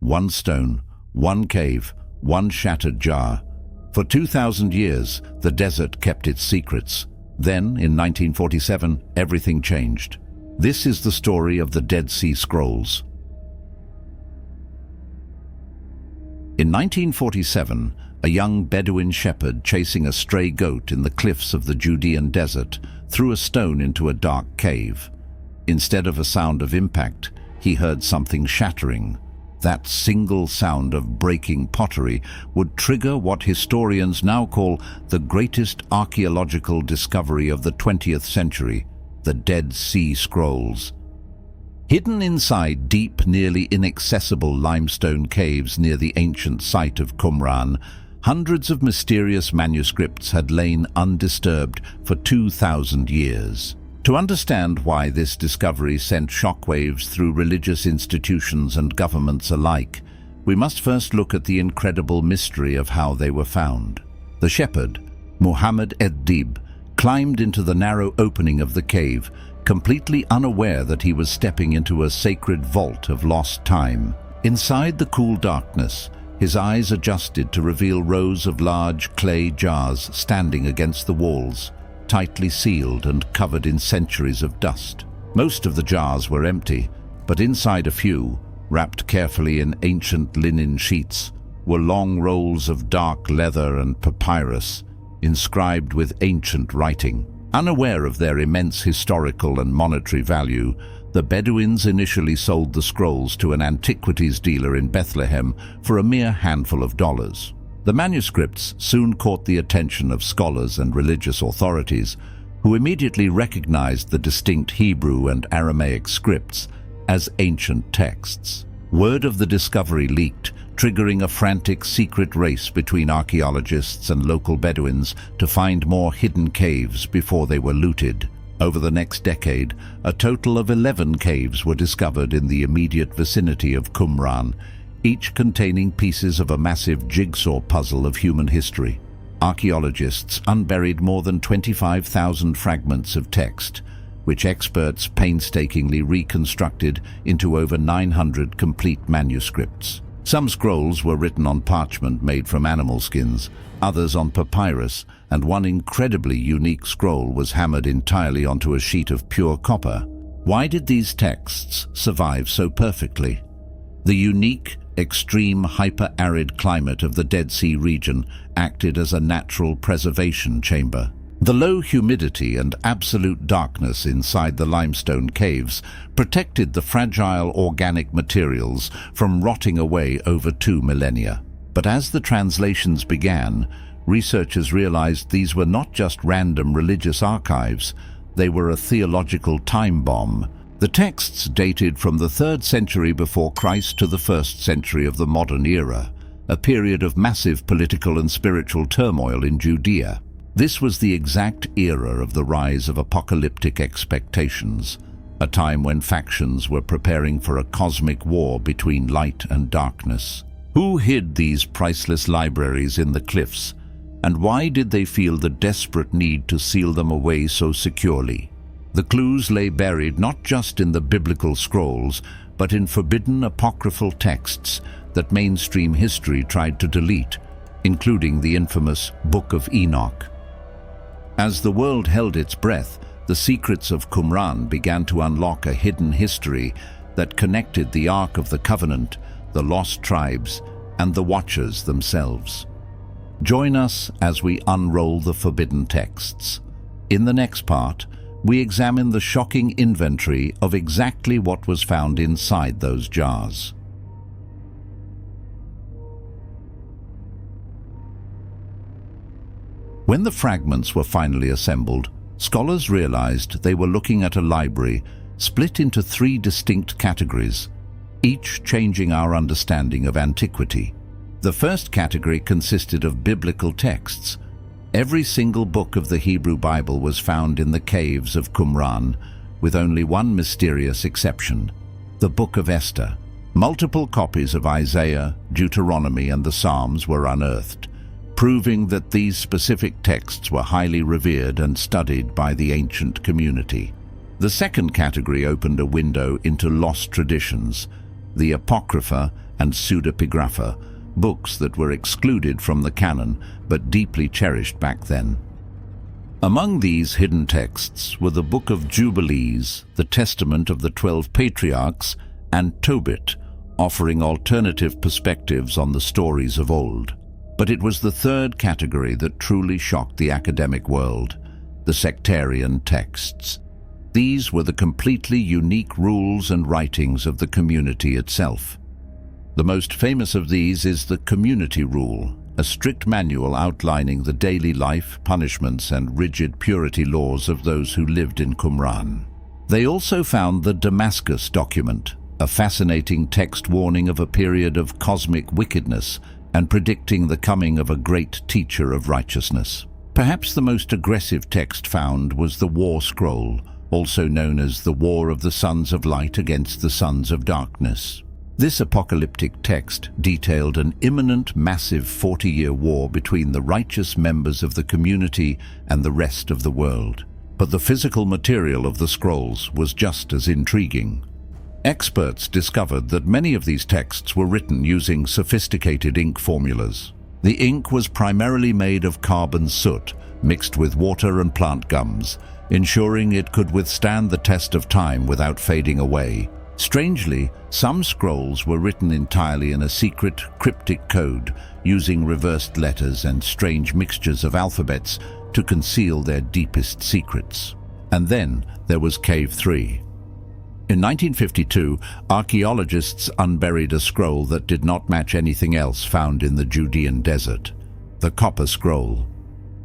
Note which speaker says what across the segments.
Speaker 1: one stone, one cave, one shattered jar. For 2,000 years, the desert kept its secrets. Then, in 1947, everything changed. This is the story of the Dead Sea Scrolls. In 1947, a young Bedouin shepherd chasing a stray goat in the cliffs of the Judean desert threw a stone into a dark cave. Instead of a sound of impact, he heard something shattering. That single sound of breaking pottery would trigger what historians now call the greatest archaeological discovery of the 20th century, the Dead Sea Scrolls. Hidden inside deep, nearly inaccessible limestone caves near the ancient site of Qumran, hundreds of mysterious manuscripts had lain undisturbed for 2,000 years. To understand why this discovery sent shockwaves through religious institutions and governments alike, we must first look at the incredible mystery of how they were found. The shepherd, Muhammad ed-Dib, climbed into the narrow opening of the cave, completely unaware that he was stepping into a sacred vault of lost time. Inside the cool darkness, his eyes adjusted to reveal rows of large clay jars standing against the walls, tightly sealed and covered in centuries of dust. Most of the jars were empty, but inside a few, wrapped carefully in ancient linen sheets, were long rolls of dark leather and papyrus, inscribed with ancient writing. Unaware of their immense historical and monetary value, the Bedouins initially sold the scrolls to an antiquities dealer in Bethlehem for a mere handful of dollars. The manuscripts soon caught the attention of scholars and religious authorities, who immediately recognized the distinct Hebrew and Aramaic scripts as ancient texts. Word of the discovery leaked, triggering a frantic secret race between archaeologists and local Bedouins to find more hidden caves before they were looted. Over the next decade, a total of 11 caves were discovered in the immediate vicinity of Qumran, each containing pieces of a massive jigsaw puzzle of human history. Archaeologists unburied more than 25,000 fragments of text, which experts painstakingly reconstructed into over 900 complete manuscripts. Some scrolls were written on parchment made from animal skins, others on papyrus, and one incredibly unique scroll was hammered entirely onto a sheet of pure copper. Why did these texts survive so perfectly? The unique, extreme hyper-arid climate of the Dead Sea region acted as a natural preservation chamber. The low humidity and absolute darkness inside the limestone caves protected the fragile organic materials from rotting away over 2 millennia. But as the translations began, researchers realized these were not just random religious archives, they were a theological time bomb. The texts dated from the 3rd century before Christ to the 1st century of the modern era, a period of massive political and spiritual turmoil in Judea. This was the exact era of the rise of apocalyptic expectations, a time when factions were preparing for a cosmic war between light and darkness. Who hid these priceless libraries in the cliffs, and why did they feel the desperate need to seal them away so securely? The clues lay buried not just in the biblical scrolls, but in forbidden apocryphal texts that mainstream history tried to delete, including the infamous Book of Enoch. As the world held its breath, the secrets of Qumran began to unlock a hidden history that connected the Ark of the Covenant, the lost tribes, and the Watchers themselves. Join us as we unroll the forbidden texts. In the next part, we examine the shocking inventory of exactly what was found inside those jars. When the fragments were finally assembled, scholars realized they were looking at a library split into 3 distinct categories, each changing our understanding of antiquity. The first category consisted of biblical texts. Every single book of the Hebrew Bible was found in the caves of Qumran, with only one mysterious exception, the Book of Esther. Multiple copies of Isaiah, Deuteronomy, and the Psalms were unearthed, proving that these specific texts were highly revered and studied by the ancient community. The second category opened a window into lost traditions, the Apocrypha and pseudepigrapha, books that were excluded from the canon but deeply cherished back then. Among these hidden texts were the Book of Jubilees, the Testament of the 12 Patriarchs, and Tobit, offering alternative perspectives on the stories of old. But it was the third category that truly shocked the academic world: the sectarian texts. These were the completely unique rules and writings of the community itself. The most famous of these is the Community Rule, a strict manual outlining the daily life, punishments, and rigid purity laws of those who lived in Qumran. They also found the Damascus document, a fascinating text warning of a period of cosmic wickedness and predicting the coming of a great teacher of righteousness. Perhaps the most aggressive text found was the War Scroll, also known as the War of the Sons of Light against the Sons of Darkness. This apocalyptic text detailed an imminent, massive 40-year war between the righteous members of the community and the rest of the world. But the physical material of the scrolls was just as intriguing. Experts discovered that many of these texts were written using sophisticated ink formulas. The ink was primarily made of carbon soot, mixed with water and plant gums, ensuring it could withstand the test of time without fading away. Strangely, some scrolls were written entirely in a secret, cryptic code, using reversed letters and strange mixtures of alphabets to conceal their deepest secrets. And then there was Cave 3. In 1952, archaeologists unburied a scroll that did not match anything else found in the Judean desert: the Copper Scroll.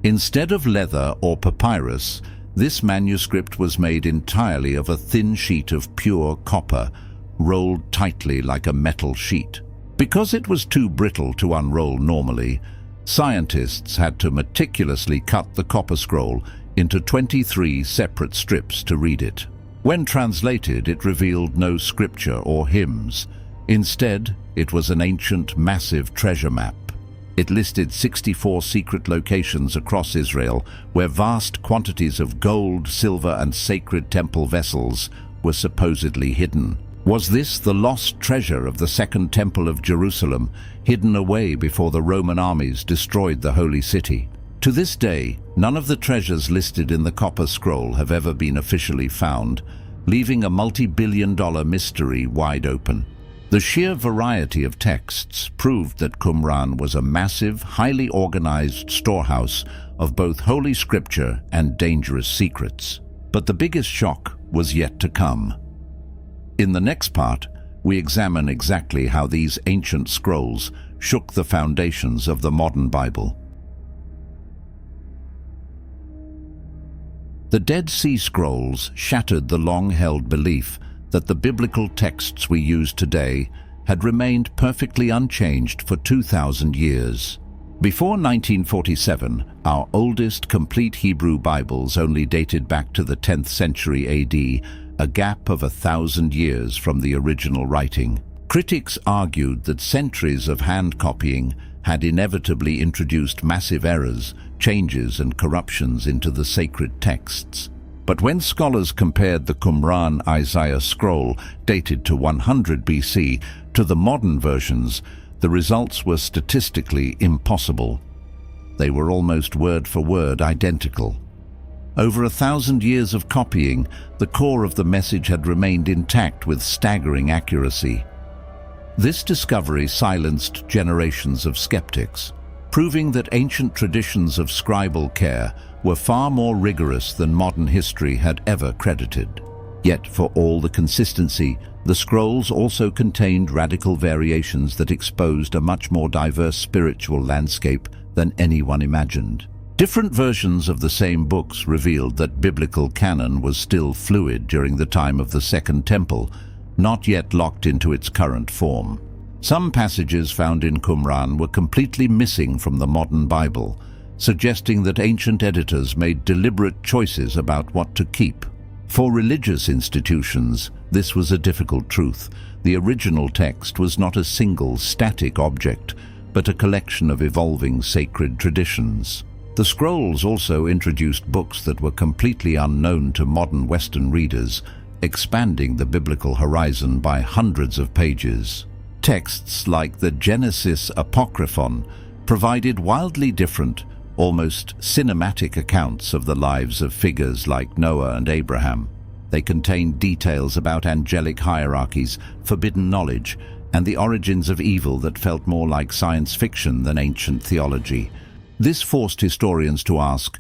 Speaker 1: Instead of leather or papyrus, this manuscript was made entirely of a thin sheet of pure copper, rolled tightly like a metal sheet. Because it was too brittle to unroll normally, scientists had to meticulously cut the copper scroll into 23 separate strips to read it. When translated, it revealed no scripture or hymns. Instead, it was an ancient, massive treasure map. It listed 64 secret locations across Israel where vast quantities of gold, silver, and sacred temple vessels were supposedly hidden. Was this the lost treasure of the Second Temple of Jerusalem, hidden away before the Roman armies destroyed the holy city? To this day, none of the treasures listed in the Copper Scroll have ever been officially found, leaving a multi-billion-dollar mystery wide open. The sheer variety of texts proved that Qumran was a massive, highly organized storehouse of both holy scripture and dangerous secrets. But the biggest shock was yet to come. In the next part, we examine exactly how these ancient scrolls shook the foundations of the modern Bible. The Dead Sea Scrolls shattered the long-held belief that the biblical texts we use today had remained perfectly unchanged for 2,000 years. Before 1947, our oldest complete Hebrew Bibles only dated back to the 10th century AD, a gap of 1,000 years from the original writing. Critics argued that centuries of hand copying had inevitably introduced massive errors, changes, and corruptions into the sacred texts. But when scholars compared the Qumran Isaiah scroll, dated to 100 BC, to the modern versions, the results were statistically impossible. They were almost word for word identical. Over 1,000 years of copying, the core of the message had remained intact with staggering accuracy. This discovery silenced generations of skeptics, proving that ancient traditions of scribal care were far more rigorous than modern history had ever credited. Yet, for all the consistency, the scrolls also contained radical variations that exposed a much more diverse spiritual landscape than anyone imagined. Different versions of the same books revealed that biblical canon was still fluid during the time of the Second Temple, not yet locked into its current form. Some passages found in Qumran were completely missing from the modern Bible, suggesting that ancient editors made deliberate choices about what to keep. For religious institutions, this was a difficult truth. The original text was not a single static object, but a collection of evolving sacred traditions. The scrolls also introduced books that were completely unknown to modern Western readers, expanding the biblical horizon by hundreds of pages. Texts like the Genesis Apocryphon provided wildly different, almost cinematic accounts of the lives of figures like Noah and Abraham. They contained details about angelic hierarchies, forbidden knowledge, and the origins of evil that felt more like science fiction than ancient theology. This forced historians to ask,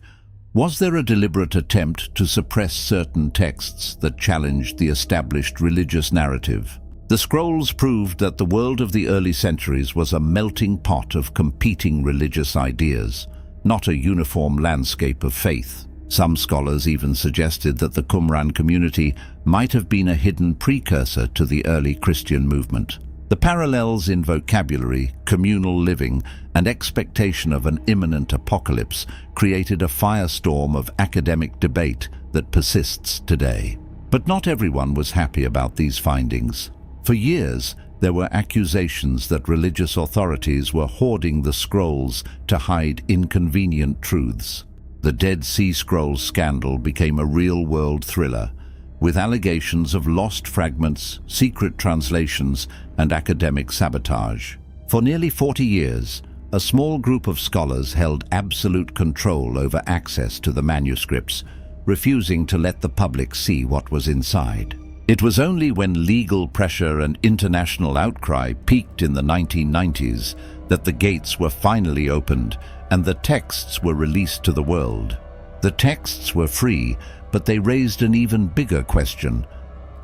Speaker 1: was there a deliberate attempt to suppress certain texts that challenged the established religious narrative? The scrolls proved that the world of the early centuries was a melting pot of competing religious ideas, not a uniform landscape of faith. Some scholars even suggested that the Qumran community might have been a hidden precursor to the early Christian movement. The parallels in vocabulary, communal living, and expectation of an imminent apocalypse created a firestorm of academic debate that persists today. But not everyone was happy about these findings. For years, there were accusations that religious authorities were hoarding the scrolls to hide inconvenient truths. The Dead Sea Scrolls scandal became a real-world thriller, with allegations of lost fragments, secret translations, and academic sabotage. For nearly 40 years, a small group of scholars held absolute control over access to the manuscripts, refusing to let the public see what was inside. It was only when legal pressure and international outcry peaked in the 1990s that the gates were finally opened and the texts were released to the world. The texts were free, but they raised an even bigger question.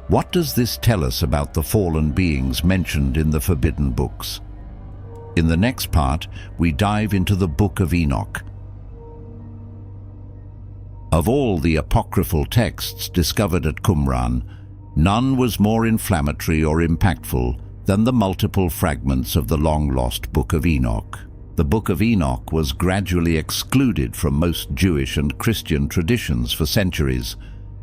Speaker 1: What does this tell us about the fallen beings mentioned in the forbidden books? In the next part, we dive into the Book of Enoch. Of all the apocryphal texts discovered at Qumran, none was more inflammatory or impactful than the multiple fragments of the long-lost Book of Enoch. The Book of Enoch was gradually excluded from most Jewish and Christian traditions for centuries,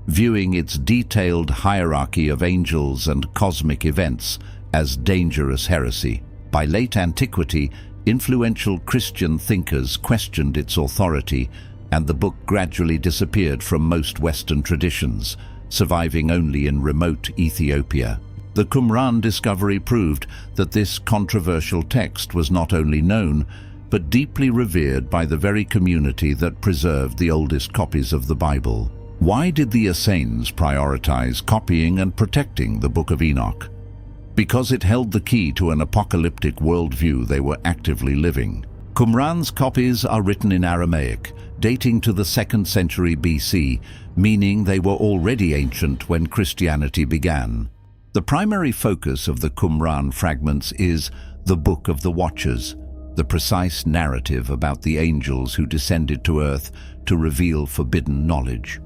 Speaker 1: viewing its detailed hierarchy of angels and cosmic events as dangerous heresy. By late antiquity, influential Christian thinkers questioned its authority, and the book gradually disappeared from most Western traditions, surviving only in remote Ethiopia. The Qumran discovery proved that this controversial text was not only known, but deeply revered by the very community that preserved the oldest copies of the Bible. Why did the Essenes prioritize copying and protecting the Book of Enoch? Because it held the key to an apocalyptic worldview they were actively living. Qumran's copies are written in Aramaic, dating to the 2nd century BC, meaning they were already ancient when Christianity began. The primary focus of the Qumran fragments is the Book of the Watchers, the precise narrative about the angels who descended to earth to reveal forbidden knowledge.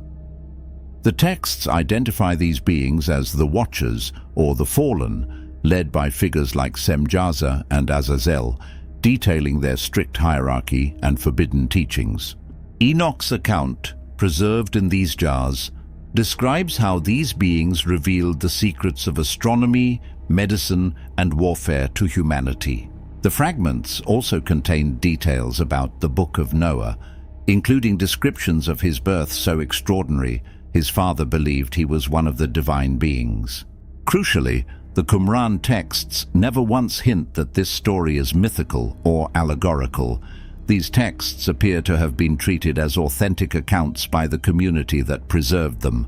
Speaker 1: The texts identify these beings as the Watchers, or the Fallen, led by figures like Semjaza and Azazel, detailing their strict hierarchy and forbidden teachings. Enoch's account, preserved in these jars, describes how these beings revealed the secrets of astronomy, medicine, and warfare to humanity. The fragments also contain details about the Book of Noah, including descriptions of his birth so extraordinary his father believed he was one of the divine beings. Crucially, the Qumran texts never once hint that this story is mythical or allegorical. These texts appear to have been treated as authentic accounts by the community that preserved them.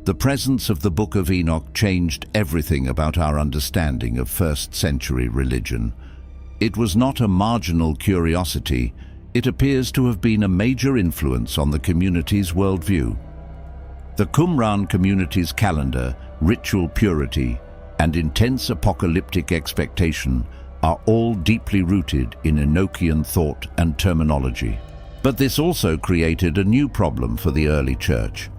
Speaker 1: The presence of the Book of Enoch changed everything about our understanding of 1st century religion. It was not a marginal curiosity. It appears to have been a major influence on the community's worldview. The Qumran community's calendar, ritual purity, and intense apocalyptic expectation are all deeply rooted in Enochian thought and terminology. But this also created a new problem for the early church.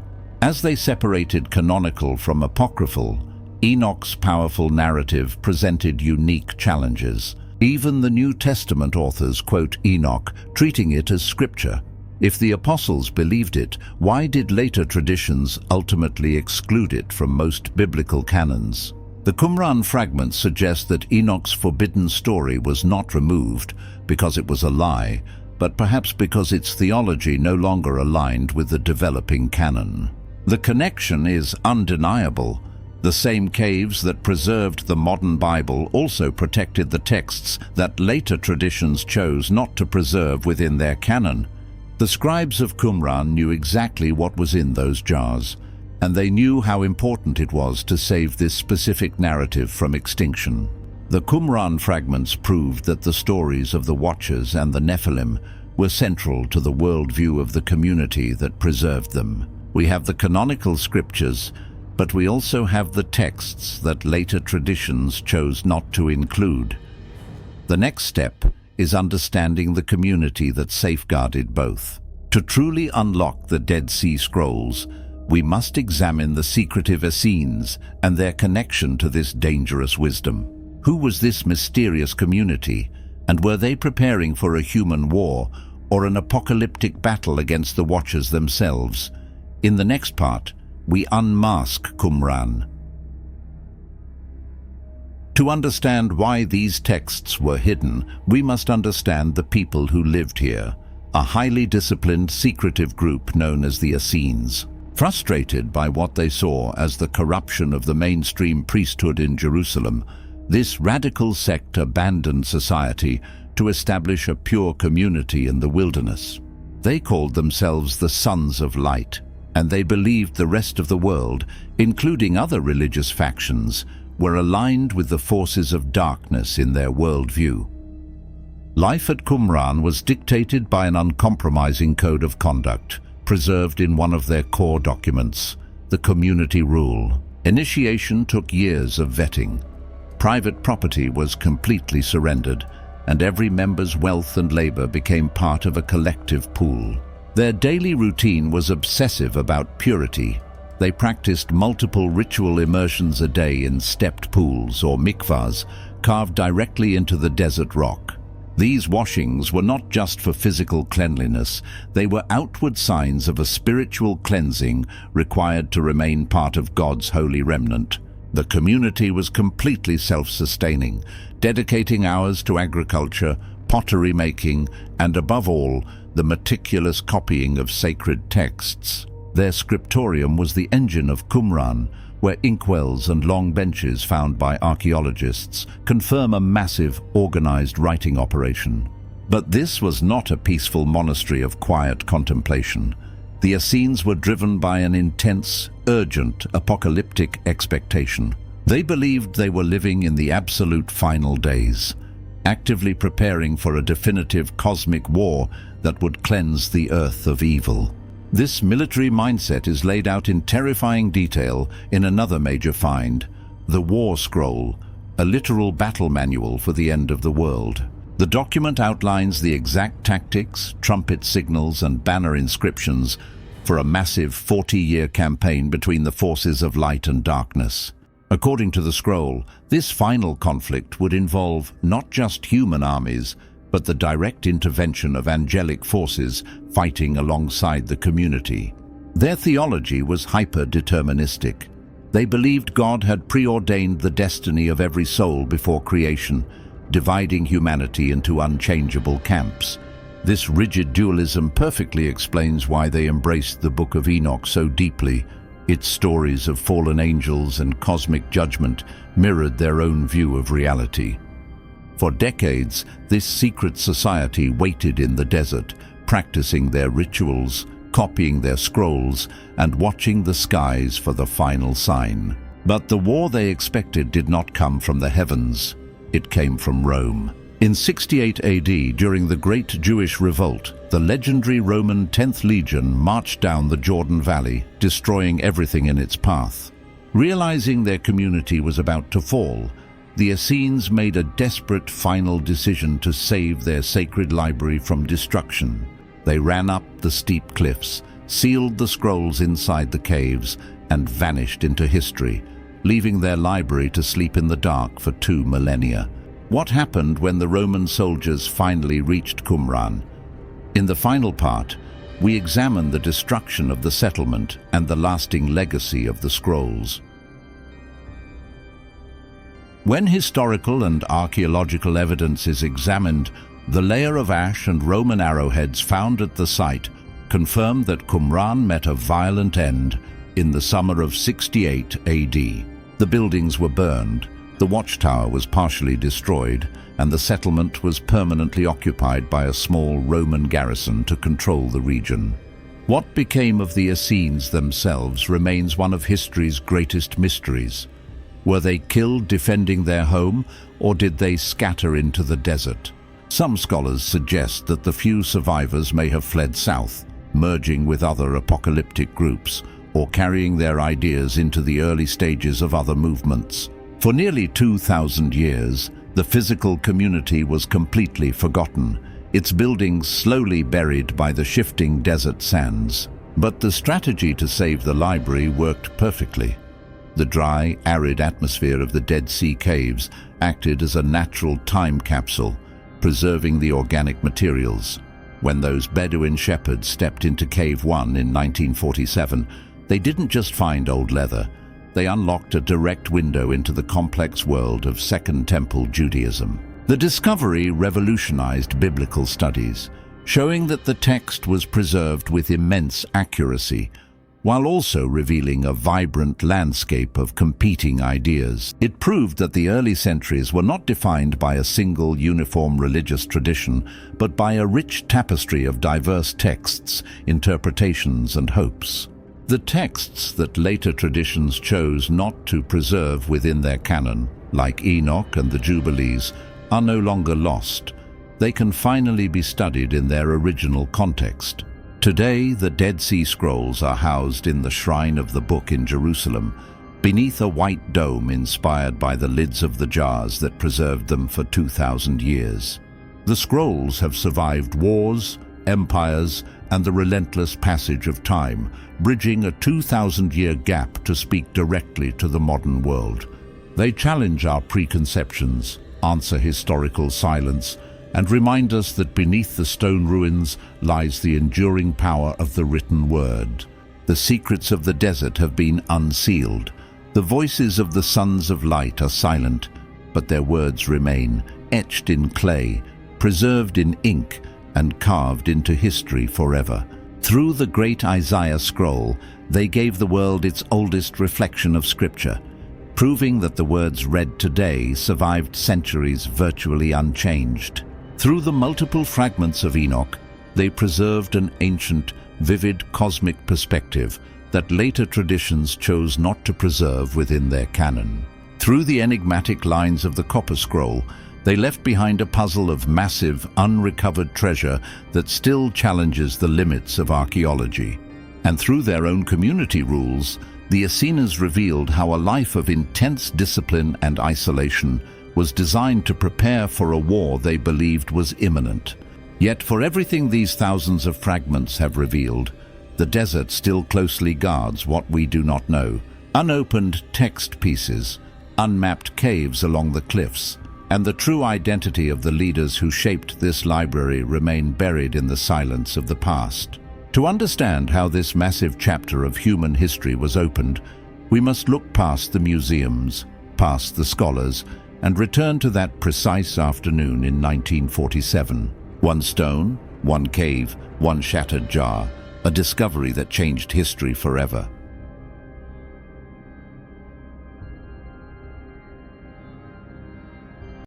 Speaker 1: As they separated canonical from apocryphal, Enoch's powerful narrative presented unique challenges. Even the New Testament authors quote Enoch, treating it as scripture. If the apostles believed it, why did later traditions ultimately exclude it from most biblical canons? The Qumran fragments suggest that Enoch's forbidden story was not removed because it was a lie, but perhaps because its theology no longer aligned with the developing canon. The connection is undeniable. The same caves that preserved the modern Bible also protected the texts that later traditions chose not to preserve within their canon. The scribes of Qumran knew exactly what was in those jars, and they knew how important it was to save this specific narrative from extinction. The Qumran fragments proved that the stories of the Watchers and the Nephilim were central to the worldview of the community that preserved them. We have the canonical scriptures, but we also have the texts that later traditions chose not to include. The next step is understanding the community that safeguarded both. To truly unlock the Dead Sea Scrolls, we must examine the secretive Essenes and their connection to this dangerous wisdom. Who was this mysterious community, and were they preparing for a human war or an apocalyptic battle against the Watchers themselves? In the next part, we unmask Qumran. To understand why these texts were hidden, we must understand the people who lived here, a highly disciplined, secretive group known as the Essenes. Frustrated by what they saw as the corruption of the mainstream priesthood in Jerusalem, this radical sect abandoned society to establish a pure community in the wilderness. They called themselves the Sons of Light, and they believed the rest of the world, including other religious factions, were aligned with the forces of darkness in their worldview. Life at Qumran was dictated by an uncompromising code of conduct, preserved in one of their core documents, the Community Rule. Initiation took years of vetting. Private property was completely surrendered, and every member's wealth and labor became part of a collective pool. Their daily routine was obsessive about purity. They practiced multiple ritual immersions a day in stepped pools or mikvahs carved directly into the desert rock. These washings were not just for physical cleanliness, they were outward signs of a spiritual cleansing required to remain part of God's holy remnant. The community was completely self-sustaining, dedicating hours to agriculture, pottery making, and above all, the meticulous copying of sacred texts. Their scriptorium was the engine of Qumran, where inkwells and long benches found by archaeologists confirm a massive, organized writing operation. But this was not a peaceful monastery of quiet contemplation. The Essenes were driven by an intense, urgent, apocalyptic expectation. They believed they were living in the absolute final days, actively preparing for a definitive cosmic war that would cleanse the earth of evil. This military mindset is laid out in terrifying detail in another major find, the War Scroll, a literal battle manual for the end of the world. The document outlines the exact tactics, trumpet signals, and banner inscriptions for a massive 40-year campaign between the forces of light and darkness. According to the scroll, this final conflict would involve not just human armies, but the direct intervention of angelic forces fighting alongside the community. Their theology was hyper-deterministic. They believed God had preordained the destiny of every soul before creation, dividing humanity into unchangeable camps. This rigid dualism perfectly explains why they embraced the Book of Enoch so deeply. Its stories of fallen angels and cosmic judgment mirrored their own view of reality. For decades, this secret society waited in the desert, practicing their rituals, copying their scrolls, and watching the skies for the final sign. But the war they expected did not come from the heavens. It came from Rome. In 68 AD, during the Great Jewish Revolt, the legendary Roman 10th Legion marched down the Jordan Valley, destroying everything in its path. Realizing their community was about to fall, the Essenes made a desperate final decision to save their sacred library from destruction. They ran up the steep cliffs, sealed the scrolls inside the caves, and vanished into history, leaving their library to sleep in the dark for 2 millennia. What happened when the Roman soldiers finally reached Qumran? In the final part, we examine the destruction of the settlement and the lasting legacy of the scrolls. When historical and archaeological evidence is examined, the layer of ash and Roman arrowheads found at the site confirm that Qumran met a violent end in the summer of 68 AD. The buildings were burned, the watchtower was partially destroyed, and the settlement was permanently occupied by a small Roman garrison to control the region. What became of the Essenes themselves remains one of history's greatest mysteries. Were they killed defending their home, or did they scatter into the desert? Some scholars suggest that the few survivors may have fled south, merging with other apocalyptic groups, or carrying their ideas into the early stages of other movements. For nearly 2,000 years, the physical community was completely forgotten, its buildings slowly buried by the shifting desert sands. But the strategy to save the library worked perfectly. The dry, arid atmosphere of the Dead Sea caves acted as a natural time capsule, preserving the organic materials. When those Bedouin shepherds stepped into Cave 1 in 1947, they didn't just find old leather. They unlocked a direct window into the complex world of Second Temple Judaism. The discovery revolutionized biblical studies, showing that the text was preserved with immense accuracy, while also revealing a vibrant landscape of competing ideas. It proved that the early centuries were not defined by a single uniform religious tradition, but by a rich tapestry of diverse texts, interpretations, and hopes. The texts that later traditions chose not to preserve within their canon, like Enoch and the Jubilees, are no longer lost. They can finally be studied in their original context. Today, the Dead Sea Scrolls are housed in the Shrine of the Book in Jerusalem, beneath a white dome inspired by the lids of the jars that preserved them for 2,000 years. The scrolls have survived wars, empires, and the relentless passage of time, bridging a 2,000-year gap to speak directly to the modern world. They challenge our preconceptions, answer historical silence, and remind us that beneath the stone ruins lies the enduring power of the written word. The secrets of the desert have been unsealed. The voices of the sons of light are silent, but their words remain, etched in clay, preserved in ink, and carved into history forever. Through the great Isaiah scroll, they gave the world its oldest reflection of Scripture, proving that the words read today survived centuries virtually unchanged. Through the multiple fragments of Enoch, they preserved an ancient, vivid cosmic perspective that later traditions chose not to preserve within their canon. Through the enigmatic lines of the Copper Scroll, they left behind a puzzle of massive, unrecovered treasure that still challenges the limits of archaeology. And through their own community rules, the Essenes revealed how a life of intense discipline and isolation was designed to prepare for a war they believed was imminent. Yet for everything these thousands of fragments have revealed, the desert still closely guards what we do not know. Unopened text pieces, unmapped caves along the cliffs, and the true identity of the leaders who shaped this library remain buried in the silence of the past. To understand how this massive chapter of human history was opened, we must look past the museums, past the scholars, and return to that precise afternoon in 1947. One stone, one cave, one shattered jar, a discovery that changed history forever.